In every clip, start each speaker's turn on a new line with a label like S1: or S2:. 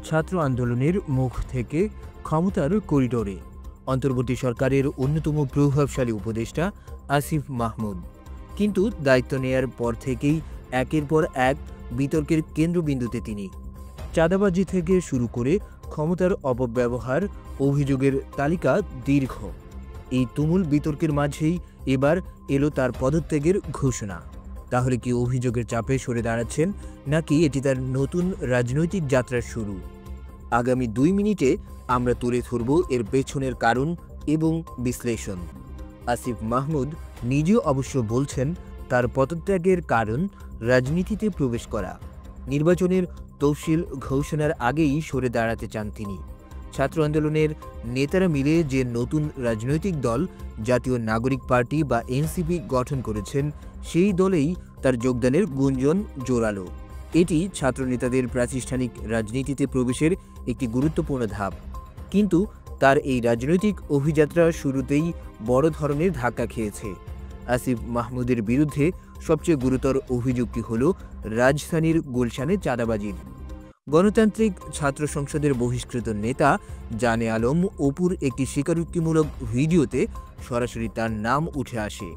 S1: ছাত্র আন্দোলনের মুখ থেকে ক্ষমতার করিডোরে অন্তর্বর্তী সরকারের অন্যতম প্রভাবশালী উপদেষ্টা আসিফ মাহমুদ। কিন্তু দায়িত্ব নেয়ার পর থেকেই একের পর এক বিতর্কের কেন্দ্রবিন্দুতে তিনি। চাঁদাবাজি থেকে শুরু করে ক্ষমতার অপব্যবহার অভিযোগের তালিকা দীর্ঘ। এই তুমুল বিতর্কের মাঝেই এবার এলো তার পদত্যাগের ঘোষণা। তাহলে কি অভিযোগের চাপে সরে দাঁড়াচ্ছেন, নাকি এটি তার নতুন রাজনৈতিক যাত্রার শুরু? আগামী 2 মিনিটে আমরা তুলে ধরব এর পেছনের কারণ এবং বিশ্লেষণ। আসিফ মাহমুদ নিজেও অবশ্য বলছেন তার পদত্যাগের কারণ রাজনীতিতে প্রবেশ করা। নির্বাচনের তফসিল ঘোষণার আগেই সরে দাঁড়াতে চান তিনি। ছাত্র আন্দোলনের নেতারা মিলে যে নতুন রাজনৈতিক দল জাতীয় নাগরিক পার্টি বা এনসিপি গঠন করেছেন, সেই দলেই তার যোগদানের গুঞ্জন জোরালো। এটি ছাত্রনেতাদের প্রাতিষ্ঠানিক রাজনীতিতে প্রবেশের একটি গুরুত্বপূর্ণ ধাপ। কিন্তু তার এই রাজনৈতিক অভিযাত্রা শুরুতেই বড় ধরনের ধাক্কা খেয়েছে। আসিফ মাহমুদের বিরুদ্ধে সবচেয়ে গুরুতর অভিযোগটি হল রাজধানীর গুলশানে চাঁদাবাজির। গণতান্ত্রিক ছাত্র সংসদের বহিষ্কৃত নেতা জানে আলম অপুর একটি স্বীকারোক্তিমূলক ভিডিওতে সরাসরি তার নাম উঠে আসে।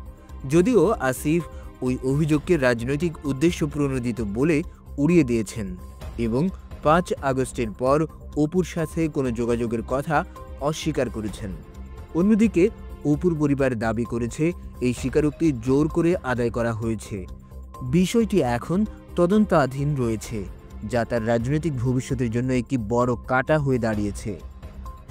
S1: যদিও আসিফ ওই অভিযোগকে রাজনৈতিক উদ্দেশ্য প্রণোদিত বলে উড়িয়ে দিয়েছেন এবং 5 আগস্টের পর অপুর সাথে কোনো যোগাযোগের কথা অস্বীকার করেছেন। অন্যদিকে অপুর পরিবার দাবি করেছে এই স্বীকারোক্তি জোর করে আদায় করা হয়েছে। বিষয়টি এখন তদন্তাধীন রয়েছে, যা তার রাজনৈতিক ভবিষ্যতের জন্য একটি বড় কাঁটা হয়ে দাঁড়িয়েছে।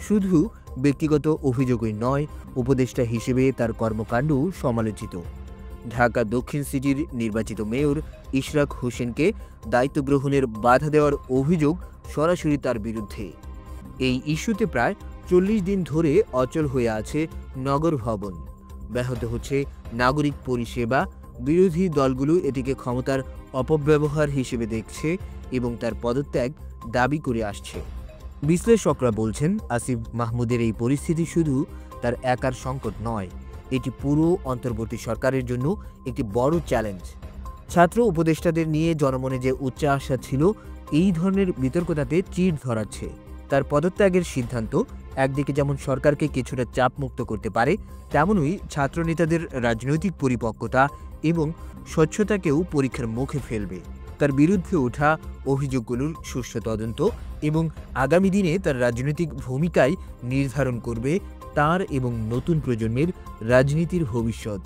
S1: শুধু ব্যক্তিগত অভিযোগই নয়, উপদেষ্টা হিসেবে তার কর্মকাণ্ডও সমালোচিত। ঢাকা দক্ষিণ সিটির নির্বাচিত মেয়র ইশরাক হোসেনকে দায়িত্ব গ্রহণের বাধা দেওয়ার অভিযোগ সরাসরি তার বিরুদ্ধে। এই ইস্যুতে প্রায় 40 দিন ধরে অচল হয়ে আছে নগর ভবন। ব্যাহত হচ্ছে নাগরিক পরিষেবা। বিরোধী দলগুলো এটিকে ক্ষমতার অপব্যবহার হিসেবে দেখছে এবং তার পদত্যাগ দাবি করে আসছে। বিশ্লেষকরা বলছেন, আসিফ মাহমুদের এই পরিস্থিতি শুধু তার একার সংকট নয়, এটি পুরো অন্তর্বর্তী সরকারের জন্য একটি বড় চ্যালেঞ্জ। ছাত্র উপদেষ্টাদের নিয়ে জনমনে যে উচ্চ আশা ছিল, এই ধরনের বিতর্ক তাতে চির ধরাচ্ছে। তার পদত্যাগের সিদ্ধান্ত একদিকে যেমন সরকারকে কিছুটা চাপমুক্ত করতে পারে, তেমনই ছাত্রনেতাদের রাজনৈতিক পরিপক্কতা এবং স্বচ্ছতাকেও পরীক্ষার মুখে ফেলবে। তার বিরুদ্ধে ওঠা অভিযোগগুলোর সুষ্ঠু তদন্ত এবং আগামী দিনে তার রাজনৈতিক ভূমিকায় নির্ধারণ করবে তার এবং নতুন প্রজন্মের রাজনীতির ভবিষ্যৎ।